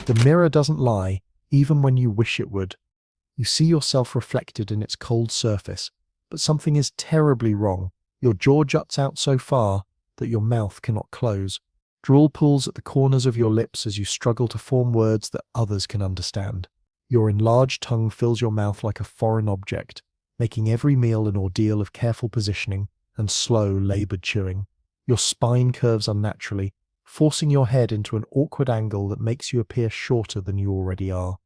The mirror doesn't lie, even when you wish it would. You see yourself reflected in its cold surface, but something is terribly wrong. Your jaw juts out so far that your mouth cannot close. Drool pools at the corners of your lips as you struggle to form words that others can understand. Your enlarged tongue fills your mouth like a foreign object, making every meal an ordeal of careful positioning and slow, labored chewing. Your spine curves unnaturally, forcing your head into an awkward angle that makes you appear shorter than you already are.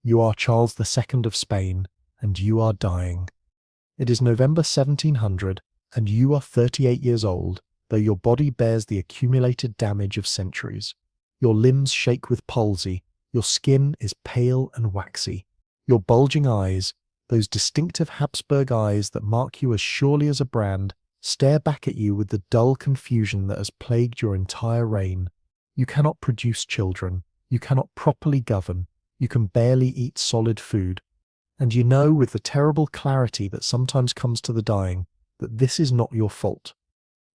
You are Charles II of Spain, and you are dying. It is November 1700, and you are 38 years old, though your body bears the accumulated damage of centuries. Your limbs shake with palsy, your skin is pale and waxy. Your bulging eyes, those distinctive Habsburg eyes that mark you as surely as a brand, stare back at you with the dull confusion that has plagued your entire reign. You cannot produce children. You cannot properly govern. You can barely eat solid food. And you know with the terrible clarity that sometimes comes to the dying that this is not your fault.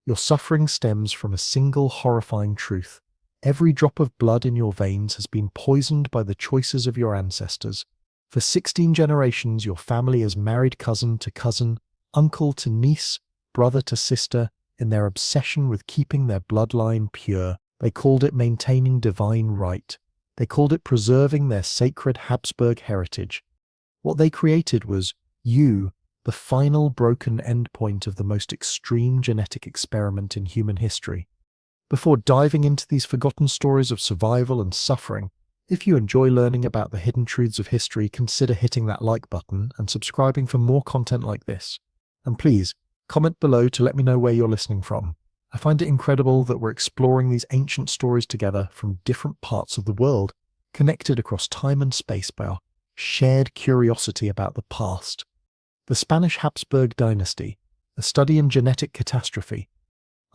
Your suffering stems from a single horrifying truth. Every drop of blood in your veins has been poisoned by the choices of your ancestors. For 16 generations, your family has married cousin to cousin, uncle to niece, brother to sister, in their obsession with keeping their bloodline pure. They called it maintaining divine right. They called it preserving their sacred Habsburg heritage. What they created was you, the final broken endpoint of the most extreme genetic experiment in human history. Before diving into these forgotten stories of survival and suffering, if you enjoy learning about the hidden truths of history, consider hitting that like button and subscribing for more content like this. And please, comment below to let me know where you're listening from. I find it incredible that we're exploring these ancient stories together from different parts of the world, connected across time and space by our shared curiosity about the past. The Spanish Habsburg Dynasty, a study in genetic catastrophe.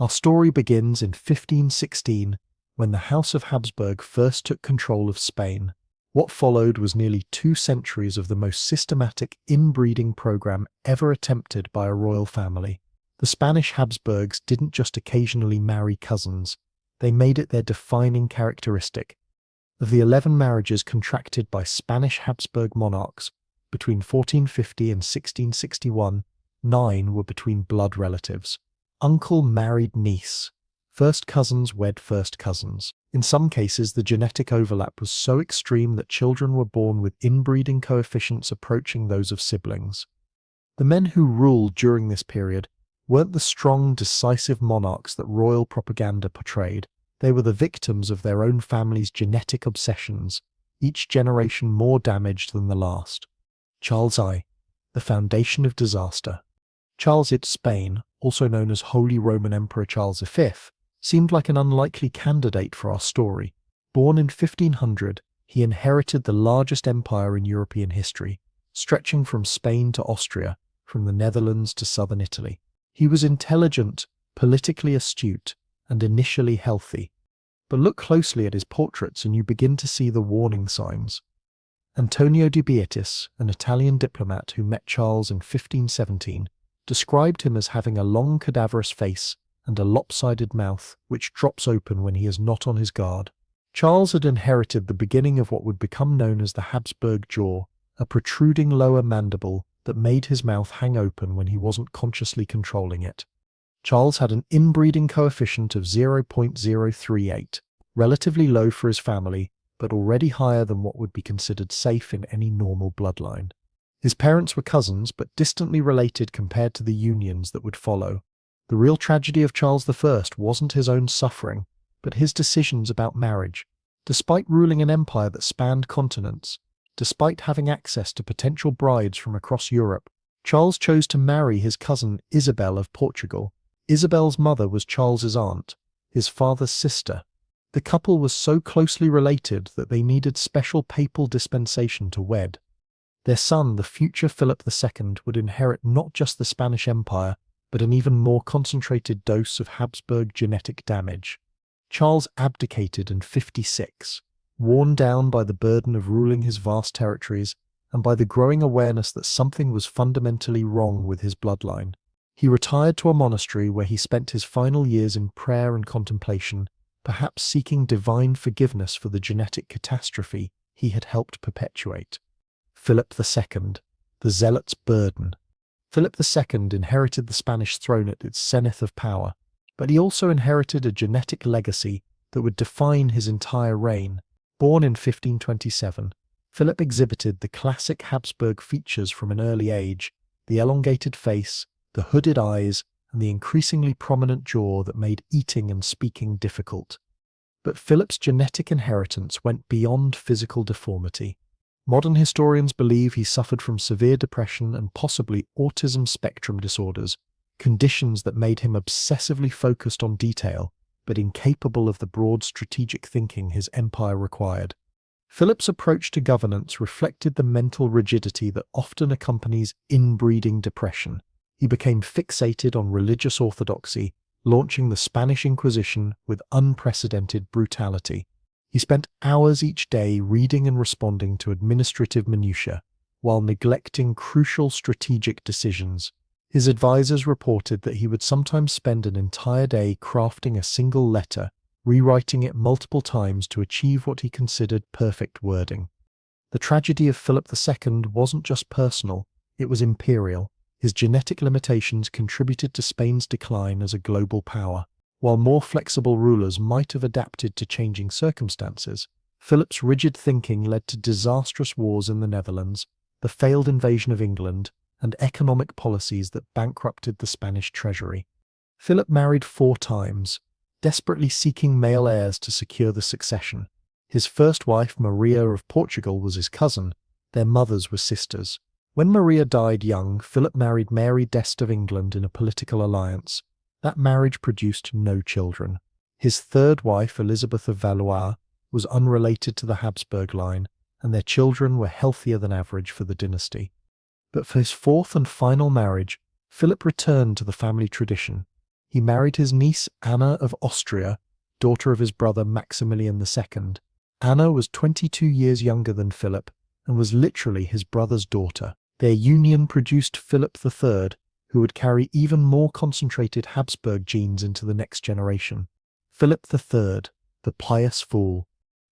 Our story begins in 1516, when the House of Habsburg first took control of Spain. What followed was nearly 2 centuries of the most systematic inbreeding program ever attempted by a royal family. The Spanish Habsburgs didn't just occasionally marry cousins, they made it their defining characteristic. Of the 11 marriages contracted by Spanish Habsburg monarchs between 1450 and 1661, 9 were between blood relatives. Uncle married niece. First cousins wed first cousins. In some cases, the genetic overlap was so extreme that children were born with inbreeding coefficients approaching those of siblings. The men who ruled during this period weren't the strong, decisive monarchs that royal propaganda portrayed. They were the victims of their own family's genetic obsessions, each generation more damaged than the last. Charles I, the foundation of disaster. Charles I, Spain, also known as Holy Roman Emperor Charles V, seemed like an unlikely candidate for our story. Born in 1500, he inherited the largest empire in European history, stretching from Spain to Austria, from the Netherlands to southern Italy. He was intelligent, politically astute, and initially healthy. But look closely at his portraits and you begin to see the warning signs. Antonio de Beatis, an Italian diplomat who met Charles in 1517, described him as having a long cadaverous face and a lopsided mouth which drops open when he is not on his guard. Charles had inherited the beginning of what would become known as the Habsburg jaw, a protruding lower mandible that made his mouth hang open when he wasn't consciously controlling it. Charles had an inbreeding coefficient of 0.038, relatively low for his family, but already higher than what would be considered safe in any normal bloodline. His parents were cousins, but distantly related compared to the unions that would follow. The real tragedy of Charles I wasn't his own suffering, but his decisions about marriage. Despite ruling an empire that spanned continents, despite having access to potential brides from across Europe, Charles chose to marry his cousin Isabel of Portugal. Isabel's mother was Charles's aunt, his father's sister. The couple was so closely related that they needed special papal dispensation to wed. Their son, the future Philip II, would inherit not just the Spanish Empire, but an even more concentrated dose of Habsburg genetic damage. Charles abdicated in 56, worn down by the burden of ruling his vast territories and by the growing awareness that something was fundamentally wrong with his bloodline. He retired to a monastery where he spent his final years in prayer and contemplation, perhaps seeking divine forgiveness for the genetic catastrophe he had helped perpetuate. Philip II, the Zealot's burden. Philip II inherited the Spanish throne at its zenith of power, but he also inherited a genetic legacy that would define his entire reign. Born in 1527, Philip exhibited the classic Habsburg features from an early age: the elongated face, the hooded eyes, and the increasingly prominent jaw that made eating and speaking difficult. But Philip's genetic inheritance went beyond physical deformity. Modern historians believe he suffered from severe depression and possibly autism spectrum disorders, conditions that made him obsessively focused on detail, but incapable of the broad strategic thinking his empire required. Philip's approach to governance reflected the mental rigidity that often accompanies inbreeding depression. He became fixated on religious orthodoxy, launching the Spanish Inquisition with unprecedented brutality. He spent hours each day reading and responding to administrative minutiae, while neglecting crucial strategic decisions. His advisors reported that he would sometimes spend an entire day crafting a single letter, rewriting it multiple times to achieve what he considered perfect wording. The tragedy of Philip II wasn't just personal, it was imperial. His genetic limitations contributed to Spain's decline as a global power. While more flexible rulers might have adapted to changing circumstances, Philip's rigid thinking led to disastrous wars in the Netherlands, the failed invasion of England, and economic policies that bankrupted the Spanish treasury. Philip married 4 times, desperately seeking male heirs to secure the succession. His first wife, Maria of Portugal, was his cousin. Their mothers were sisters. When Maria died young, Philip married Mary d'Este of England in a political alliance. That marriage produced no children. His third wife, Elizabeth of Valois, was unrelated to the Habsburg line, and their children were healthier than average for the dynasty. But for his 4th and final marriage, Philip returned to the family tradition. He married his niece Anna of Austria, daughter of his brother Maximilian II. Anna was 22 years younger than Philip and was literally his brother's daughter. Their union produced Philip III, who would carry even more concentrated Habsburg genes into the next generation. Philip III, the pious fool.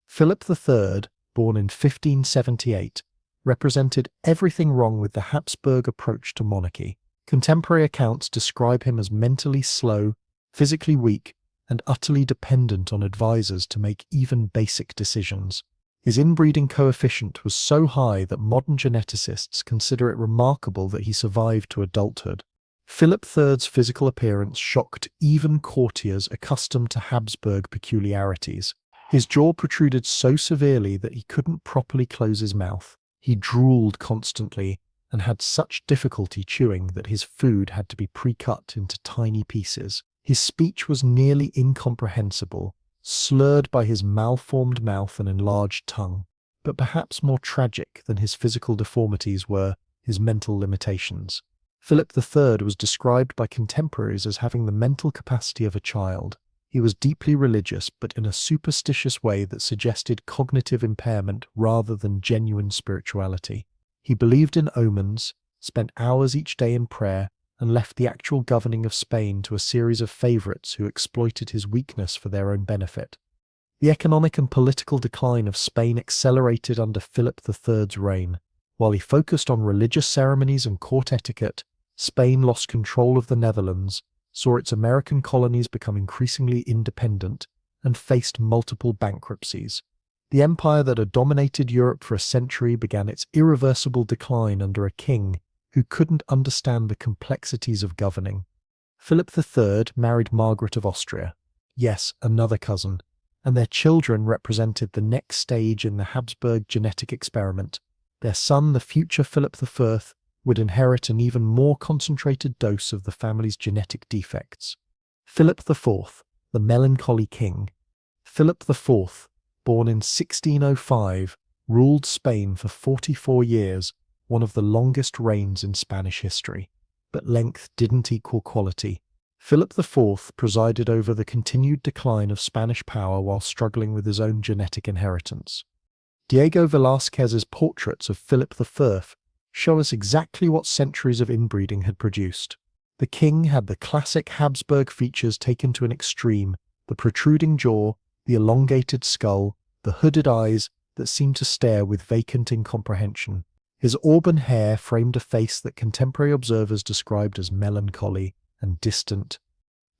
Philip III, born in 1578, represented everything wrong with the Habsburg approach to monarchy. Contemporary accounts describe him as mentally slow, physically weak, and utterly dependent on advisors to make even basic decisions. His inbreeding coefficient was so high that modern geneticists consider it remarkable that he survived to adulthood. Philip III's physical appearance shocked even courtiers accustomed to Habsburg peculiarities. His jaw protruded so severely that he couldn't properly close his mouth. He drooled constantly and had such difficulty chewing that his food had to be pre-cut into tiny pieces. His speech was nearly incomprehensible, slurred by his malformed mouth and enlarged tongue. But perhaps more tragic than his physical deformities were his mental limitations. Philip III was described by contemporaries as having the mental capacity of a child. He was deeply religious, but in a superstitious way that suggested cognitive impairment rather than genuine spirituality. He believed in omens, spent hours each day in prayer, and left the actual governing of Spain to a series of favourites who exploited his weakness for their own benefit. The economic and political decline of Spain accelerated under Philip III's reign. While he focused on religious ceremonies and court etiquette, Spain lost control of the Netherlands, saw its American colonies become increasingly independent, and faced multiple bankruptcies. The empire that had dominated Europe for a century began its irreversible decline under a king who couldn't understand the complexities of governing. Philip III married Margaret of Austria, yes, another cousin, and their children represented the next stage in the Habsburg genetic experiment. Their son, the future Philip I, would inherit an even more concentrated dose of the family's genetic defects. Philip IV, the melancholy king. Philip IV, born in 1605, ruled Spain for 44 years, one of the longest reigns in Spanish history. But length didn't equal quality. Philip IV presided over the continued decline of Spanish power while struggling with his own genetic inheritance. Diego Velázquez's portraits of Philip I show us exactly what centuries of inbreeding had produced. The king had the classic Habsburg features taken to an extreme, The protruding jaw, the elongated skull, the hooded eyes that seemed to stare with vacant incomprehension. His auburn hair framed a face that contemporary observers described as melancholy and distant.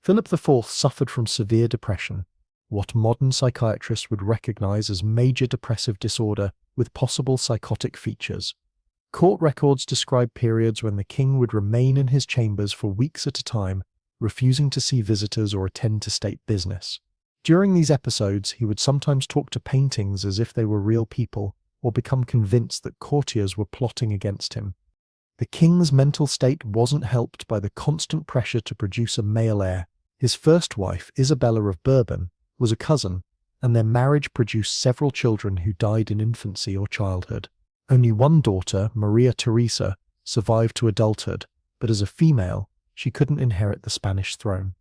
Philip IV suffered from severe depression, what modern psychiatrists would recognize as major depressive disorder with possible psychotic features. Court records describe periods when the king would remain in his chambers for weeks at a time, refusing to see visitors or attend to state business. During these episodes, he would sometimes talk to paintings as if they were real people, or become convinced that courtiers were plotting against him. The king's mental state wasn't helped by the constant pressure to produce a male heir. His first wife, Isabella of Bourbon, was a cousin, and their marriage produced several children who died in infancy or childhood. Only one daughter, Maria Theresa, survived to adulthood, but as a female, she couldn't inherit the Spanish throne.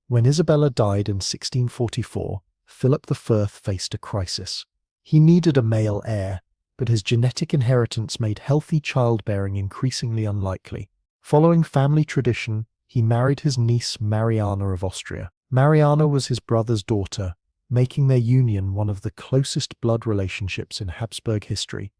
When Isabella died in 1644, Philip I faced a crisis. He needed a male heir, but his genetic inheritance made healthy childbearing increasingly unlikely. Following family tradition, he married his niece Mariana of Austria. Mariana was his brother's daughter, making their union one of the closest blood relationships in Habsburg history.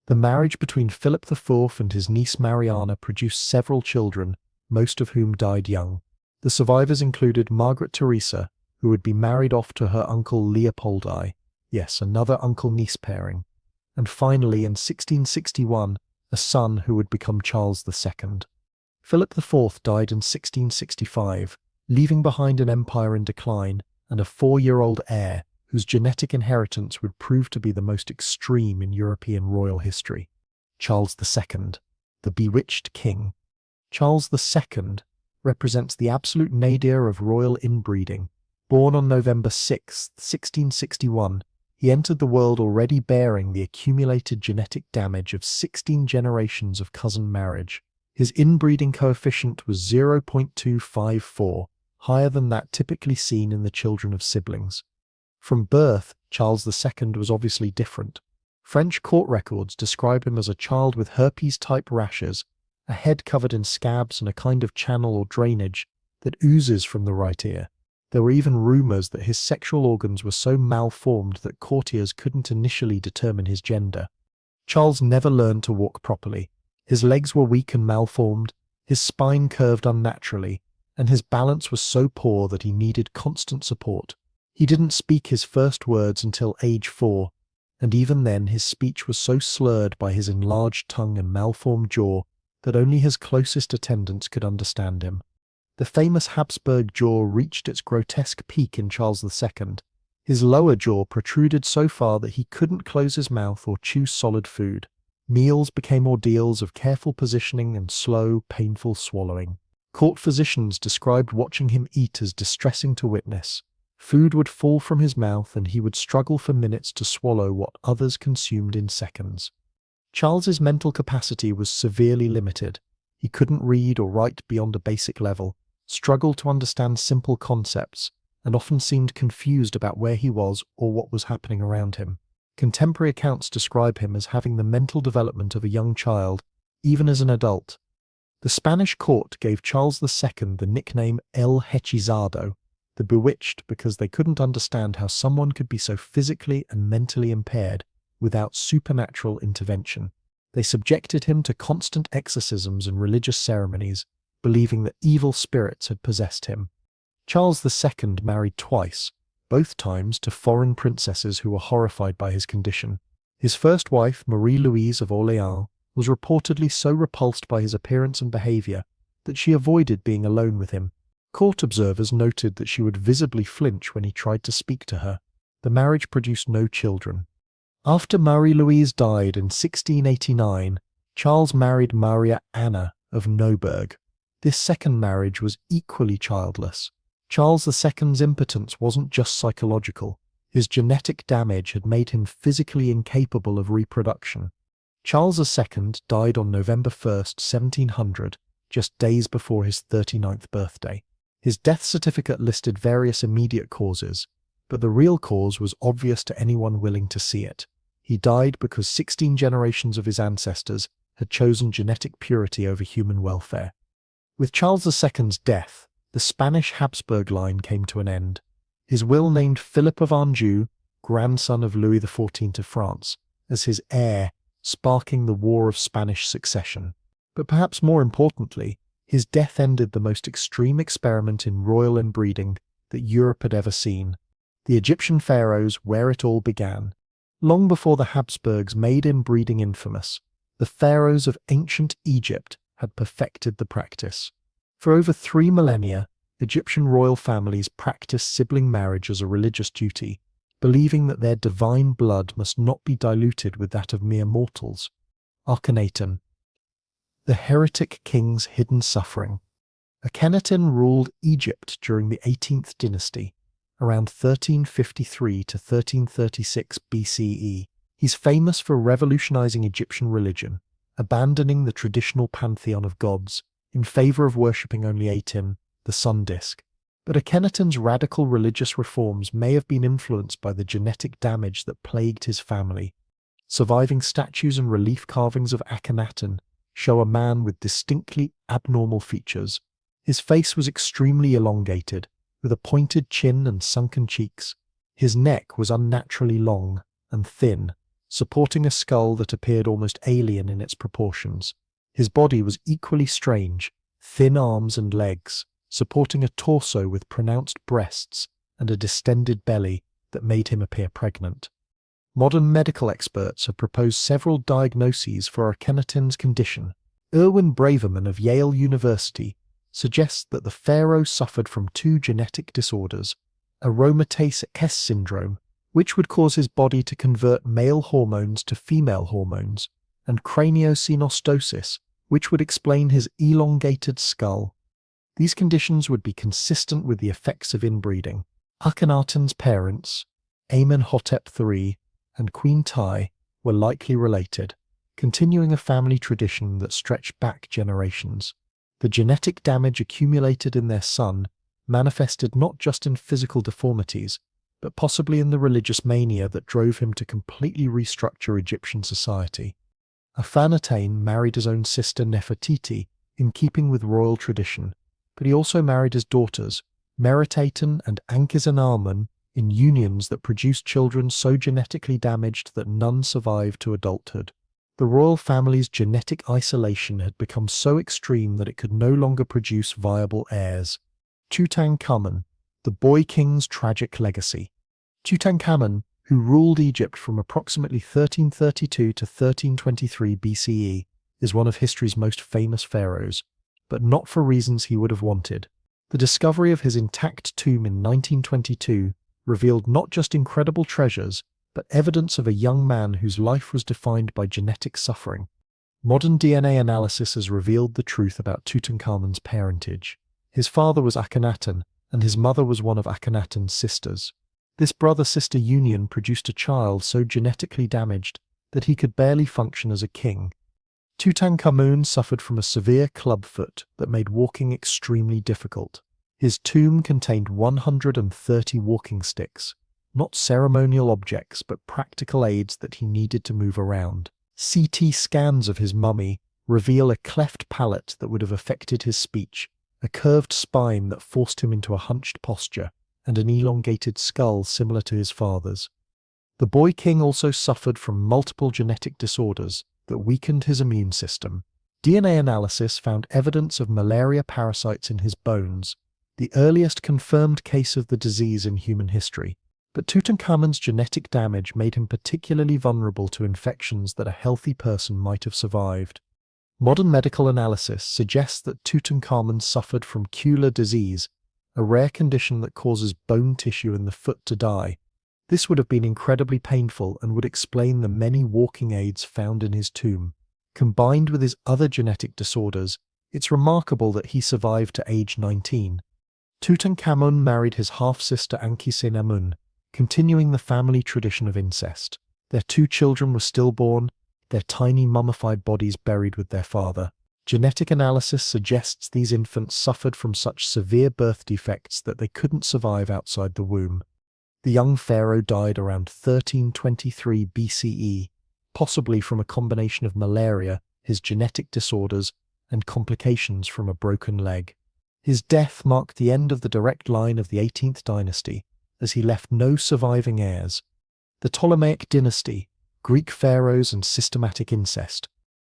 The marriage between Philip IV and his niece Mariana produced several children, most of whom died young. The survivors included Margaret Theresa, who would be married off to her uncle Leopoldi, yes, another uncle-niece pairing, and finally in 1661, a son who would become Charles II. Philip IV died in 1665, leaving behind an empire in decline and a 4-year-old heir whose genetic inheritance would prove to be the most extreme in European royal history. Charles II, the bewitched king. Charles II represents the absolute nadir of royal inbreeding. Born on November 6, 1661, he entered the world already bearing the accumulated genetic damage of 16 generations of cousin marriage. His inbreeding coefficient was 0.254, higher than that typically seen in the children of siblings. From birth, Charles II was obviously different. French court records describe him as a child with herpes-type rashes, a head covered in scabs and a kind of channel or drainage that oozes from the right ear. There were even rumors that his sexual organs were so malformed that courtiers couldn't initially determine his gender. Charles never learned to walk properly. His legs were weak and malformed, his spine curved unnaturally, and his balance was so poor that he needed constant support. He didn't speak his first words until age 4, and even then his speech was so slurred by his enlarged tongue and malformed jaw that only his closest attendants could understand him. The famous Habsburg jaw reached its grotesque peak in Charles II. His lower jaw protruded so far that he couldn't close his mouth or chew solid food. Meals became ordeals of careful positioning and slow, painful swallowing. Court physicians described watching him eat as distressing to witness. Food would fall from his mouth and he would struggle for minutes to swallow what others consumed in seconds. Charles's mental capacity was severely limited. He couldn't read or write beyond a basic level, struggled to understand simple concepts, and often seemed confused about where he was or what was happening around him. Contemporary accounts describe him as having the mental development of a young child, even as an adult. The Spanish court gave Charles II the nickname El Hechizado, the bewitched, because they couldn't understand how someone could be so physically and mentally impaired without supernatural intervention. They subjected him to constant exorcisms and religious ceremonies, believing that evil spirits had possessed him. Charles II married twice, both times to foreign princesses who were horrified by his condition. His first wife, Marie-Louise of Orléans, was reportedly so repulsed by his appearance and behavior that she avoided being alone with him. Court observers noted that she would visibly flinch when he tried to speak to her. The marriage produced no children. After Marie-Louise died in 1689, Charles married Maria Anna of Neuburg. This second marriage was equally childless. Charles II's impotence wasn't just psychological. His genetic damage had made him physically incapable of reproduction. Charles II died on November 1st, 1700, just days before his 39th birthday. His death certificate listed various immediate causes, but the real cause was obvious to anyone willing to see it. He died because 16 generations of his ancestors had chosen genetic purity over human welfare. With Charles II's death, the Spanish Habsburg line came to an end. His will named Philip of Anjou, grandson of Louis XIV of France, as his heir, sparking the War of Spanish Succession. But perhaps more importantly, his death ended the most extreme experiment in royal inbreeding that Europe had ever seen. The Egyptian pharaohs, where it all began. Long before the Habsburgs made inbreeding infamous, the pharaohs of ancient Egypt had perfected the practice. For over 3 millennia, Egyptian royal families practiced sibling marriage as a religious duty, believing that their divine blood must not be diluted with that of mere mortals. Akhenaten. The heretic king's hidden suffering. Akhenaten ruled Egypt during the 18th dynasty, around 1353 to 1336 BCE. He's famous for revolutionizing Egyptian religion, abandoning the traditional pantheon of gods in favor of worshipping only Aten, the sun disk. But Akhenaten's radical religious reforms may have been influenced by the genetic damage that plagued his family. Surviving statues and relief carvings of Akhenaten show a man with distinctly abnormal features. His face was extremely elongated, with a pointed chin and sunken cheeks. His neck was unnaturally long and thin, supporting a skull that appeared almost alien in its proportions. His body was equally strange, thin arms and legs, supporting a torso with pronounced breasts and a distended belly that made him appear pregnant. Modern medical experts have proposed several diagnoses for Akhenaten's condition. Erwin Braverman of Yale University suggests that the pharaoh suffered from 2 genetic disorders, aromatase X syndrome, which would cause his body to convert male hormones to female hormones, and craniosynostosis, which would explain his elongated skull. These conditions would be consistent with the effects of inbreeding. Akhenaten's parents, Amenhotep III and Queen Tai, were likely related, continuing a family tradition that stretched back generations. The genetic damage accumulated in their son manifested not just in physical deformities, but possibly in the religious mania that drove him to completely restructure Egyptian society. Akhenaten married his own sister Nefertiti in keeping with royal tradition, but he also married his daughters, Meritaten and Ankhesenamun, in unions that produced children so genetically damaged that none survived to adulthood. The royal family's genetic isolation had become so extreme that it could no longer produce viable heirs. Tutankhamun, the boy king's tragic legacy. Tutankhamun, who ruled Egypt from approximately 1332 to 1323 BCE, is one of history's most famous pharaohs, but not for reasons he would have wanted. The discovery of his intact tomb in 1922 revealed not just incredible treasures, but evidence of a young man whose life was defined by genetic suffering. Modern DNA analysis has revealed the truth about Tutankhamun's parentage. His father was Akhenaten, and his mother was one of Akhenaten's sisters. This brother-sister union produced a child so genetically damaged that he could barely function as a king. Tutankhamun suffered from a severe clubfoot that made walking extremely difficult. His tomb contained 130 walking sticks, not ceremonial objects but practical aids that he needed to move around. CT scans of his mummy reveal a cleft palate that would have affected his speech, a curved spine that forced him into a hunched posture, and an elongated skull similar to his father's. The boy king also suffered from multiple genetic disorders that weakened his immune system. DNA analysis found evidence of malaria parasites in his bones, the earliest confirmed case of the disease in human history. But Tutankhamun's genetic damage made him particularly vulnerable to infections that a healthy person might have survived. Modern medical analysis suggests that Tutankhamun suffered from Keuler disease, a rare condition that causes bone tissue in the foot to die. This would have been incredibly painful and would explain the many walking aids found in his tomb. Combined with his other genetic disorders, it's remarkable that he survived to age 19. Tutankhamun married his half-sister Ankhesenamun, continuing the family tradition of incest. Their 2 children were stillborn, their tiny mummified bodies buried with their father. Genetic analysis suggests these infants suffered from such severe birth defects that they couldn't survive outside the womb. The young pharaoh died around 1323 BCE, possibly from a combination of malaria, his genetic disorders, and complications from a broken leg. His death marked the end of the direct line of the 18th dynasty, as he left no surviving heirs. The Ptolemaic dynasty, Greek pharaohs and systematic incest.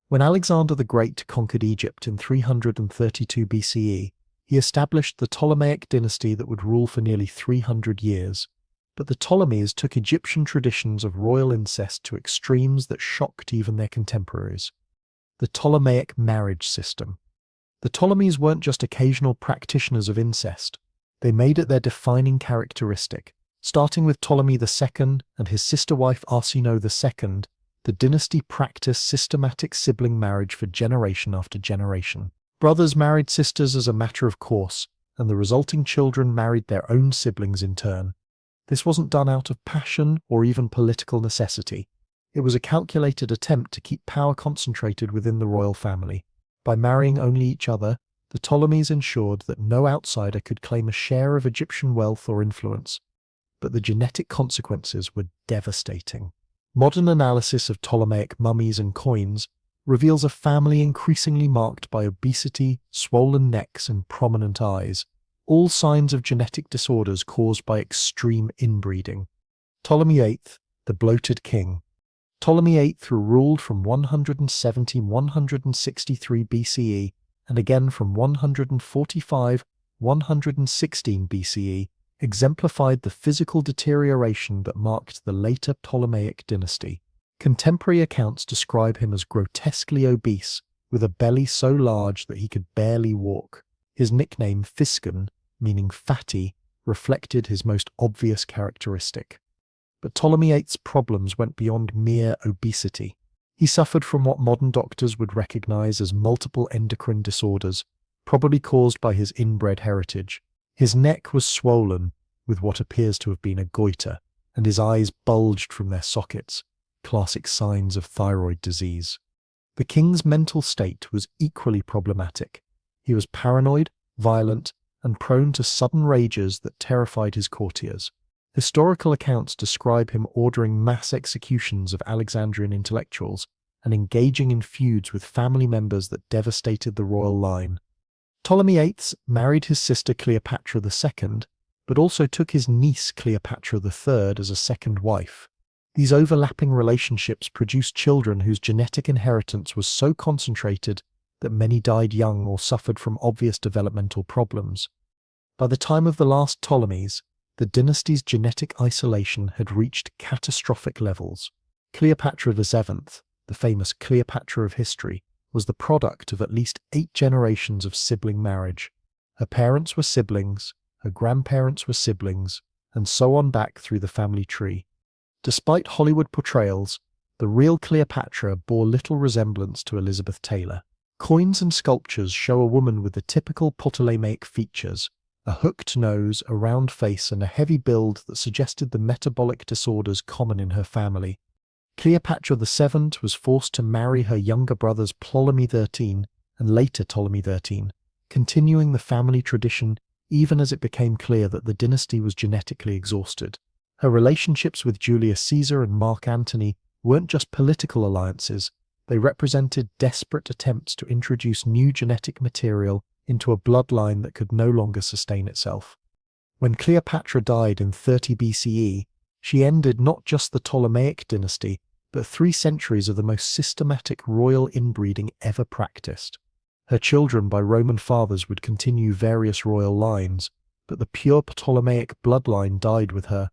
When Alexander the Great conquered Egypt in 332 BCE, he established the Ptolemaic dynasty that would rule for nearly 300 years. But the Ptolemies took Egyptian traditions of royal incest to extremes that shocked even their contemporaries. The Ptolemaic marriage system. The Ptolemies weren't just occasional practitioners of incest. They made it their defining characteristic. Starting with Ptolemy II and his sister wife Arsinoe II, the dynasty practiced systematic sibling marriage for generation after generation. Brothers married sisters as a matter of course, and the resulting children married their own siblings in turn. This wasn't done out of passion or even political necessity. It was a calculated attempt to keep power concentrated within the royal family. By marrying only each other, the Ptolemies ensured that no outsider could claim a share of Egyptian wealth or influence. But the genetic consequences were devastating. Modern analysis of Ptolemaic mummies and coins reveals a family increasingly marked by obesity, swollen necks, and prominent eyes, all signs of genetic disorders caused by extreme inbreeding. Ptolemy VIII, the bloated king. Ptolemy VIII, who ruled from 170–163 BCE and again from 145–116 BCE, exemplified the physical deterioration that marked the later Ptolemaic dynasty. Contemporary accounts describe him as grotesquely obese, with a belly so large that he could barely walk. His nickname Fiscon, meaning fatty, reflected his most obvious characteristic. But Ptolemy VIII's problems went beyond mere obesity. He suffered from what modern doctors would recognize as multiple endocrine disorders, probably caused by his inbred heritage. His neck was swollen, with what appears to have been a goiter, and his eyes bulged from their sockets, classic signs of thyroid disease. The king's mental state was equally problematic. He was paranoid, violent, and prone to sudden rages that terrified his courtiers. Historical accounts describe him ordering mass executions of Alexandrian intellectuals and engaging in feuds with family members that devastated the royal line. Ptolemy VIII married his sister Cleopatra II, but also took his niece Cleopatra III as a second wife. These overlapping relationships produced children whose genetic inheritance was so concentrated that many died young or suffered from obvious developmental problems. By the time of the last Ptolemies, the dynasty's genetic isolation had reached catastrophic levels. Cleopatra VII, the famous Cleopatra of history, was the product of at least 8 generations of sibling marriage. Her parents were siblings, her grandparents were siblings, and so on back through the family tree. Despite Hollywood portrayals, the real Cleopatra bore little resemblance to Elizabeth Taylor. Coins and sculptures show a woman with the typical Ptolemaic features, a hooked nose, a round face, and a heavy build that suggested the metabolic disorders common in her family. Cleopatra VII was forced to marry her younger brothers Ptolemy XIII and later Ptolemy XIII, continuing the family tradition even as it became clear that the dynasty was genetically exhausted. Her relationships with Julius Caesar and Mark Antony weren't just political alliances, they represented desperate attempts to introduce new genetic material into a bloodline that could no longer sustain itself. When Cleopatra died in 30 BCE, she ended not just the Ptolemaic dynasty, but 3 centuries of the most systematic royal inbreeding ever practiced. Her children by Roman fathers would continue various royal lines, but the pure Ptolemaic bloodline died with her.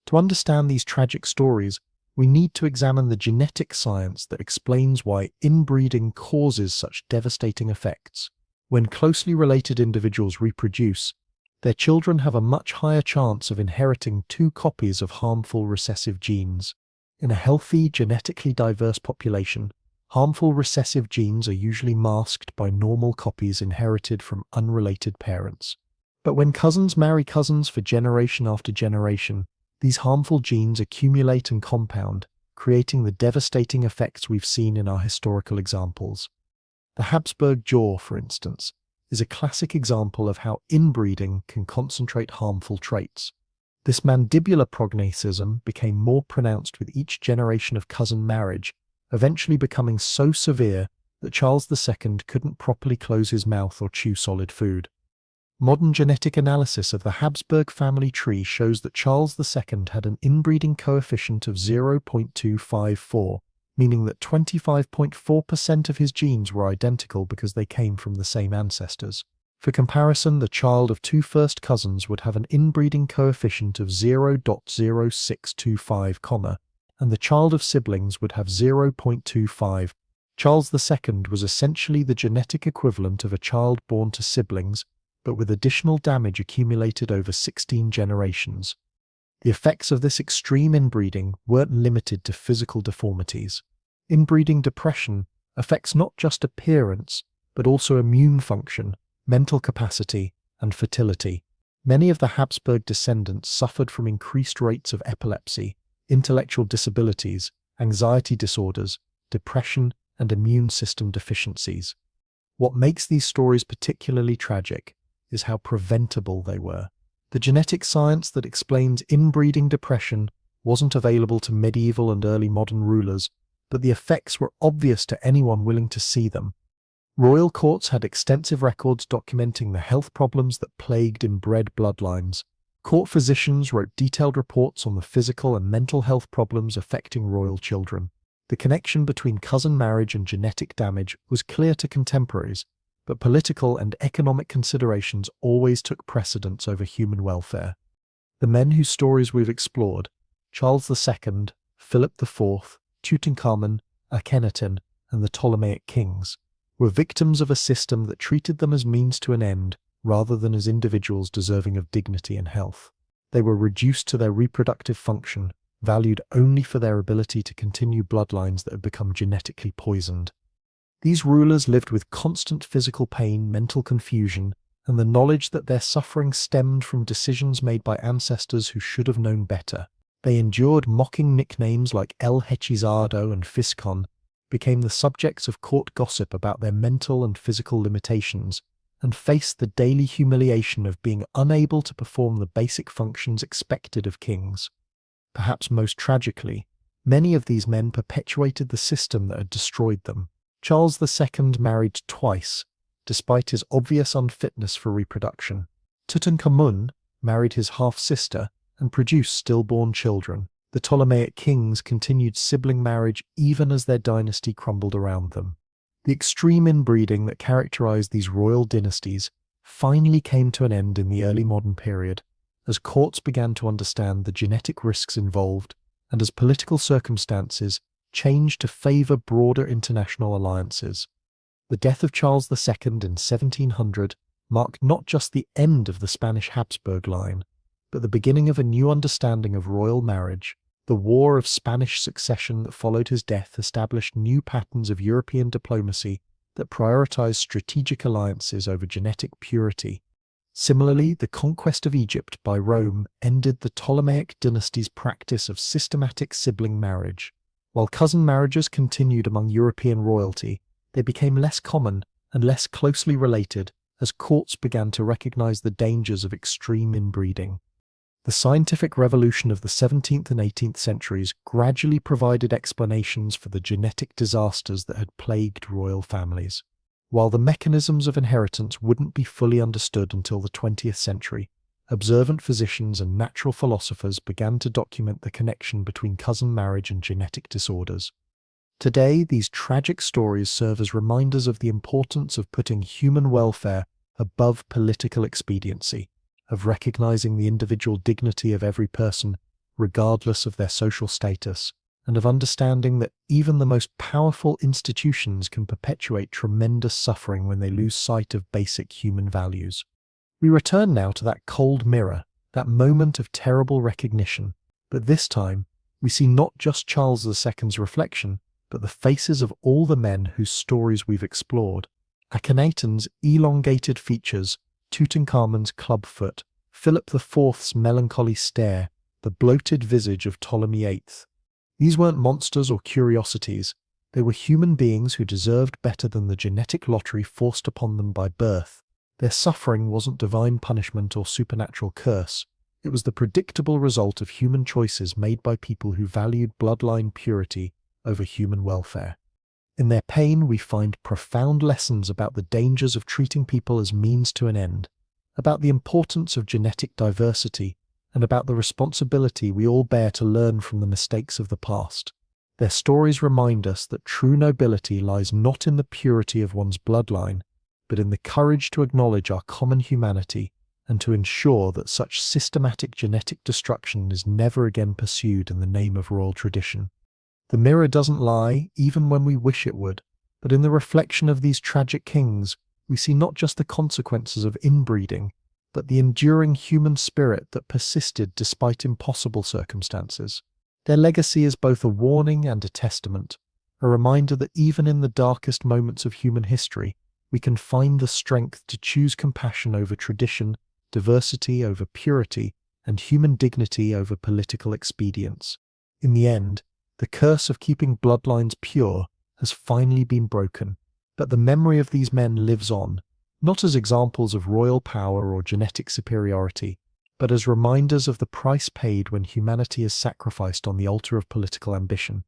To understand these tragic stories, we need to examine the genetic science that explains why inbreeding causes such devastating effects. When closely related individuals reproduce, their children have a much higher chance of inheriting 2 copies of harmful recessive genes. In a healthy, genetically diverse population, harmful recessive genes are usually masked by normal copies inherited from unrelated parents. But when cousins marry cousins for generation after generation, these harmful genes accumulate and compound, creating the devastating effects we've seen in our historical examples. The Habsburg jaw, for instance, is a classic example of how inbreeding can concentrate harmful traits. This mandibular prognathism became more pronounced with each generation of cousin marriage, eventually becoming so severe that Charles II couldn't properly close his mouth or chew solid food. Modern genetic analysis of the Habsburg family tree shows that Charles II had an inbreeding coefficient of 0.254, meaning that 25.4% of his genes were identical because they came from the same ancestors. For comparison, the child of two first cousins would have an inbreeding coefficient of 0.0625, and the child of siblings would have 0.25. Charles II was essentially the genetic equivalent of a child born to siblings, but with additional damage accumulated over 16 generations. The effects of this extreme inbreeding weren't limited to physical deformities. Inbreeding depression affects not just appearance, but also immune function, mental capacity, and fertility. Many of the Habsburg descendants suffered from increased rates of epilepsy, intellectual disabilities, anxiety disorders, depression, and immune system deficiencies. What makes these stories particularly tragic is how preventable they were. The genetic science that explains inbreeding depression wasn't available to medieval and early modern rulers, but the effects were obvious to anyone willing to see them. Royal courts had extensive records documenting the health problems that plagued inbred bloodlines. Court physicians wrote detailed reports on the physical and mental health problems affecting royal children. The connection between cousin marriage and genetic damage was clear to contemporaries, but political and economic considerations always took precedence over human welfare. The men whose stories we've explored, Charles II, Philip IV, Tutankhamun, Akhenaten, and the Ptolemaic kings, were victims of a system that treated them as means to an end rather than as individuals deserving of dignity and health. They were reduced to their reproductive function, valued only for their ability to continue bloodlines that had become genetically poisoned. These rulers lived with constant physical pain, mental confusion, and the knowledge that their suffering stemmed from decisions made by ancestors who should have known better. They endured mocking nicknames like El Hechizado and Fiscon, became the subjects of court gossip about their mental and physical limitations, and faced the daily humiliation of being unable to perform the basic functions expected of kings. Perhaps most tragically, many of these men perpetuated the system that had destroyed them. Charles II married twice, despite his obvious unfitness for reproduction. Tutankhamun married his half-sister and produced stillborn children. The Ptolemaic kings continued sibling marriage even as their dynasty crumbled around them. The extreme inbreeding that characterized these royal dynasties finally came to an end in the early modern period, as courts began to understand the genetic risks involved and as political circumstances changed to favor broader international alliances. The death of Charles II in 1700 marked not just the end of the Spanish Habsburg line, but the beginning of a new understanding of royal marriage. The War of Spanish Succession that followed his death established new patterns of European diplomacy that prioritized strategic alliances over genetic purity. Similarly, the conquest of Egypt by Rome ended the Ptolemaic dynasty's practice of systematic sibling marriage. While cousin marriages continued among European royalty, they became less common and less closely related as courts began to recognize the dangers of extreme inbreeding. The scientific revolution of the 17th and 18th centuries gradually provided explanations for the genetic disasters that had plagued royal families. While the mechanisms of inheritance wouldn't be fully understood until the 20th century, observant physicians and natural philosophers began to document the connection between cousin marriage and genetic disorders. Today, these tragic stories serve as reminders of the importance of putting human welfare above political expediency, of recognizing the individual dignity of every person, regardless of their social status, and of understanding that even the most powerful institutions can perpetuate tremendous suffering when they lose sight of basic human values. We return now to that cold mirror, that moment of terrible recognition, but this time we see not just Charles II's reflection, but the faces of all the men whose stories we've explored. Akhenaten's elongated features, Tutankhamun's clubfoot, Philip IV's melancholy stare, the bloated visage of Ptolemy VIII. These weren't monsters or curiosities. They were human beings who deserved better than the genetic lottery forced upon them by birth. Their suffering wasn't divine punishment or supernatural curse. It was the predictable result of human choices made by people who valued bloodline purity over human welfare. In their pain, we find profound lessons about the dangers of treating people as means to an end, about the importance of genetic diversity, and about the responsibility we all bear to learn from the mistakes of the past. Their stories remind us that true nobility lies not in the purity of one's bloodline, but in the courage to acknowledge our common humanity and to ensure that such systematic genetic destruction is never again pursued in the name of royal tradition. The mirror doesn't lie, even when we wish it would, but in the reflection of these tragic kings, we see not just the consequences of inbreeding, but the enduring human spirit that persisted despite impossible circumstances. Their legacy is both a warning and a testament, a reminder that even in the darkest moments of human history, we can find the strength to choose compassion over tradition, diversity over purity, and human dignity over political expedience. In the end, the curse of keeping bloodlines pure has finally been broken, but the memory of these men lives on, not as examples of royal power or genetic superiority, but as reminders of the price paid when humanity is sacrificed on the altar of political ambition.